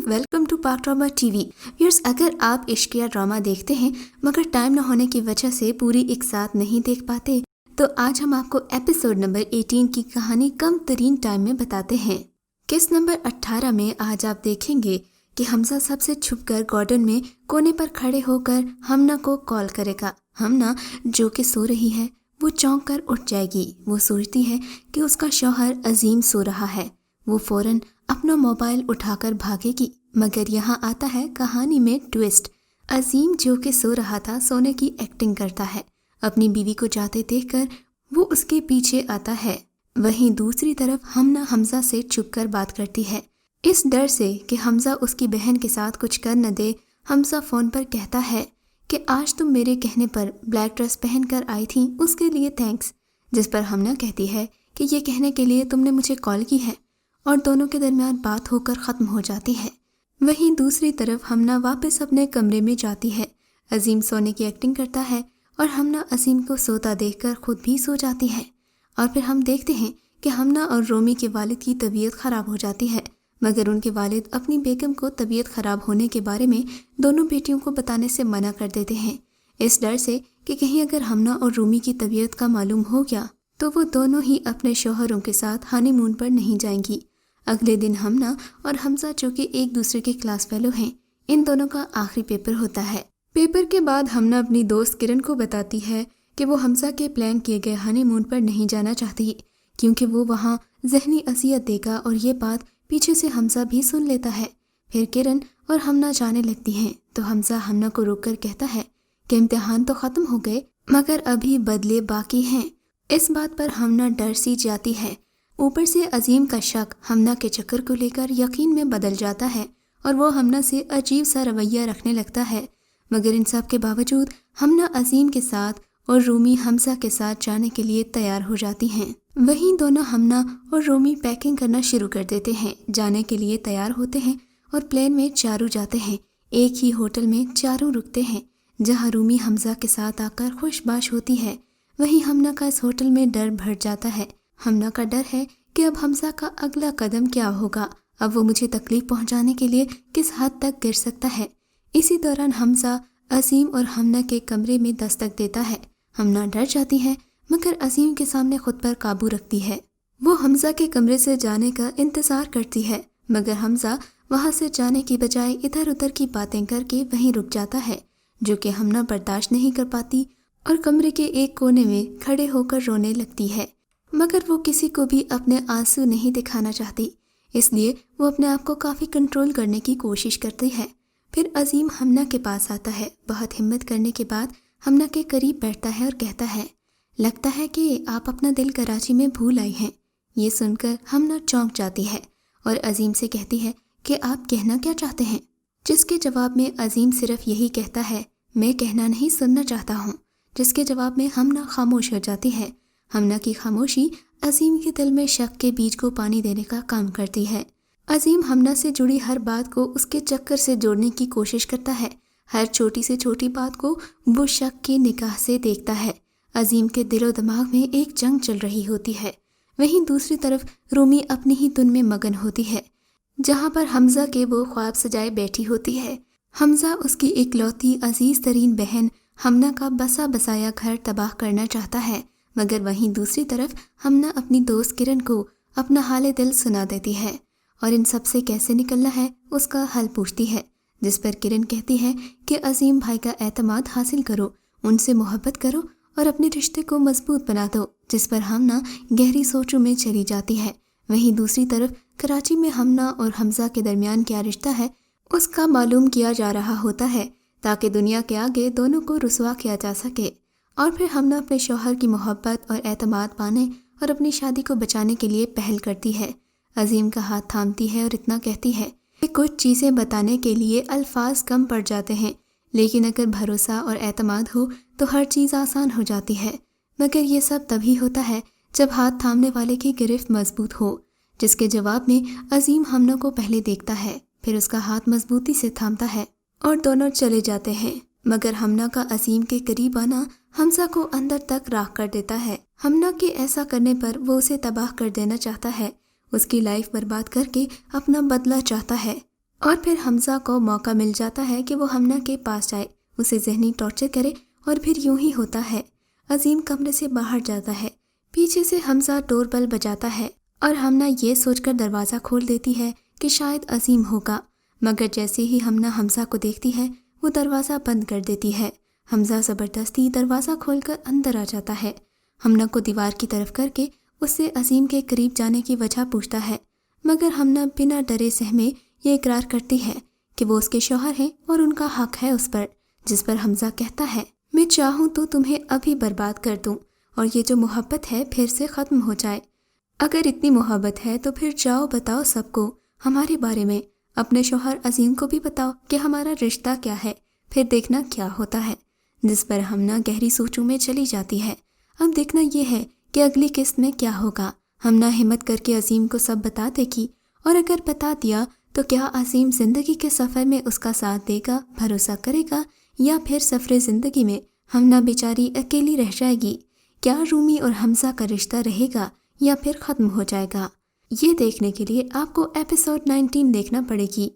Welcome to पाक drama TV. Viewers, अगर आप इश्क या ड्रामा देखते हैं मगर टाइम न होने की वजह से पूरी एक साथ नहीं देख पाते, तो आज हम आपको एपिसोड नंबर 18 की कहानी कम तरीन टाइम में बताते हैं। किस नंबर 18 में आज आप देखेंगे कि हमजा सबसे छुपकर गार्डन में कोने पर खड़े होकर हमना को कॉल करेगा। हमना जो कि सो रही है वो चौंक कर उठ जाएगी। वो सोचती है कि उसका शौहर अजीम सो रहा है। वो फौरन अपना मोबाइल उठाकर भागेगी, मगर यहाँ आता है कहानी में ट्विस्ट। अजीम जो कि सो रहा था सोने की एक्टिंग करता है। अपनी बीवी को जाते देखकर वो उसके पीछे आता है। वहीं दूसरी तरफ हमना हमजा से छुपकर बात करती है। इस डर से कि हमजा उसकी बहन के साथ कुछ कर न दे, हमजा फोन पर कहता है कि आज तुम मेरे कहने पर ब्लैक ड्रेस पहनकर आई थी, उसके लिए थैंक्स। जिस पर हमना कहती है कि ये कहने के लिए तुमने मुझे कॉल की है, और दोनों के दरमियान बात होकर ख़त्म हो जाती है। वहीं दूसरी तरफ हमना वापस अपने कमरे में जाती है। अजीम सोने की एक्टिंग करता है और हमना अजीम को सोता देखकर खुद भी सो जाती है। और फिर हम देखते हैं कि हमना और रोमी के वालिद की तबीयत ख़राब हो जाती है, मगर उनके वालिद अपनी बेगम को तबीयत ख़राब होने के बारे में दोनों बेटियों को बताने से मना कर देते हैं, इस डर से कि कहीं अगर हमना और रोमी की तबीयत का मालूम हो गया तो वो दोनों ही अपने शौहरों के साथ हनीमून पर नहीं जाएंगी। अगले दिन हमना और हमजा जो कि एक दूसरे के क्लास फेलो हैं, इन दोनों का आखिरी पेपर होता है। पेपर के बाद हमना अपनी दोस्त किरण को बताती है कि वो हमजा के प्लान किए गए हनीमून पर नहीं जाना चाहती, क्योंकि वो वहाँ जहनी अजियत देगा, और ये बात पीछे से हमजा भी सुन लेता है। फिर किरण और हमना जाने लगती हैं तो हमजा हमना को रोककर कहता है कि इम्तिहान तो ख़त्म हो गए मगर अभी बदले बाकी हैं। इस बात पर हमना डर सी जाती है। ऊपर से अजीम का शक हमना के चक्कर को लेकर यकीन में बदल जाता है और वो हमना से अजीब सा रवैया रखने लगता है। मगर इन सब के बावजूद हमना अजीम के साथ और रोमी हमजा के साथ जाने के लिए तैयार हो जाती हैं। वहीं दोनों हमना और रोमी पैकिंग करना शुरू कर देते हैं, जाने के लिए तैयार होते हैं और प्लेन में चारों जाते हैं। एक ही होटल में चारों रुकते हैं, जहाँ रोमी हमजा के साथ आकर खुशबाश होती है। वहीं हमना का इस होटल में डर भर जाता है। हमना का डर है कि अब हमजा का अगला कदम क्या होगा, अब वो मुझे तकलीफ पहुंचाने के लिए किस हद तक गिर सकता है। इसी दौरान हमजा अजीम और हमना के कमरे में दस्तक देता है। हमना डर जाती है मगर अजीम के सामने खुद पर काबू रखती है। वो हमजा के कमरे से जाने का इंतजार करती है, मगर हमजा वहां से जाने की बजाय इधर उधर की बातें करके वहीं रुक जाता है, जो कि हमना बर्दाश्त नहीं कर पाती और कमरे के एक कोने में खड़े होकर रोने लगती है। मगर वो किसी को भी अपने आंसू नहीं दिखाना चाहती, इसलिए वो अपने आप को काफ़ी कंट्रोल करने की कोशिश करती है। फिर अजीम हमना के पास आता है। बहुत हिम्मत करने के बाद हमना के करीब बैठता है और कहता है, लगता है कि आप अपना दिल कराची में भूल आई हैं। ये सुनकर हमना चौंक जाती है और अजीम से कहती है कि आप कहना क्या चाहते हैं, जिसके जवाब में अजीम सिर्फ यही कहता है, मैं कहना नहीं सुनना चाहता हूँ। जिसके जवाब में हमना खामोश हो जाती है। हमना की खामोशी अजीम के दिल में शक के बीज को पानी देने का काम करती है। अजीम हमना से जुड़ी हर बात को उसके चक्कर से जोड़ने की कोशिश करता है। हर छोटी से छोटी बात को वो शक की निगाह से देखता है। अजीम के दिलो दिमाग में एक जंग चल रही होती है। वहीं दूसरी तरफ रोमी अपनी ही धुन में मगन होती है, जहाँ पर हमजा के वो ख्वाब सजाए बैठी होती है। हमजा उसकी इकलौती अजीज तरीन बहन हमना का बसा बसाया घर तबाह करना चाहता है, मगर वहीं दूसरी तरफ हमना अपनी दोस्त किरण को अपना हाले दिल सुना देती है और इन सब से कैसे निकलना है उसका हल पूछती है। जिस पर किरण कहती है कि अजीम भाई का एतमाद हासिल करो, उनसे मोहब्बत करो और अपने रिश्ते को मजबूत बना दो। जिस पर हमना गहरी सोचों में चली जाती है। वहीं दूसरी तरफ कराची में हमना और हमजा के दरमियान क्या रिश्ता है उसका मालूम किया जा रहा होता है, ताकि दुनिया के आगे दोनों को रुसवा किया जा सके। और फिर हमना अपने शौहर की मोहब्बत और एतमाद पाने और अपनी शादी को बचाने के लिए पहल करती है। अजीम का हाथ थामती है और इतना कहती है कि कुछ चीज़ें बताने के लिए अल्फाज कम पड़ जाते हैं, लेकिन अगर भरोसा और एतमाद हो तो हर चीज़ आसान हो जाती है। मगर ये सब तभी होता है जब हाथ थामने वाले की गिरफ्त मजबूत हो। जिसके जवाब में अजीम हमना को पहले देखता है, फिर उसका हाथ मजबूती से थामता है और दोनों चले जाते हैं। मगर हमना का अजीम के करीब आना हमजा को अंदर तक राख कर देता है। हमना के ऐसा करने पर वो उसे तबाह कर देना चाहता है, उसकी लाइफ बर्बाद करके अपना बदला चाहता है। اور پھر حمزہ کو موقع مل جاتا ہے کہ وہ ہمنا کے پاس جائے، اسے ذہنی ٹارچر کرے، اور پھر یوں ہی ہوتا ہے۔ عظیم کمرے سے باہر جاتا ہے، پیچھے سے حمزہ ڈور بیل بجاتا ہے اور ہمنا یہ سوچ کر دروازہ کھول دیتی ہے کہ شاید عظیم ہوگا، مگر جیسے ہی ہمنا حمزہ کو دیکھتی ہے وہ دروازہ بند کر دیتی ہے۔ حمزہ زبردستی دروازہ کھول کر اندر آ جاتا ہے، ہمنا کو دیوار کی طرف کر کے اس سے عظیم کے قریب جانے کی وجہ پوچھتا ہے، مگر ہمنا بنا ڈرے سہمے یہ اقرار کرتی ہے کہ وہ اس کے شوہر ہیں اور ان کا حق ہے اس پر، جس پر حمزہ کہتا ہے میں چاہوں تو تمہیں ابھی برباد کر دوں اور یہ جو محبت ہے پھر سے ختم ہو جائے۔ اگر اتنی محبت ہے تو پھر جاؤ بتاؤ سب کو ہمارے بارے میں، اپنے شوہر عظیم کو بھی بتاؤ کہ ہمارا رشتہ کیا ہے، پھر دیکھنا کیا ہوتا ہے۔ جس پر ہمنا گہری سوچوں میں چلی جاتی ہے۔ اب دیکھنا یہ ہے کہ اگلی قسط میں کیا ہوگا۔ ہمنا ہمت کر کے عظیم کو سب بتا دے گی، اور اگر بتا دیا تو کیا عظیم زندگی کے سفر میں اس کا ساتھ دے گا، بھروسہ کرے گا، یا پھر سفر زندگی میں ہمنا بیچاری اکیلی رہ جائے گی؟ کیا رومی اور حمزہ کا رشتہ رہے گا یا پھر ختم ہو جائے گا؟ یہ دیکھنے کے لیے آپ کو ایپیسوڈ 19 دیکھنا پڑے گی۔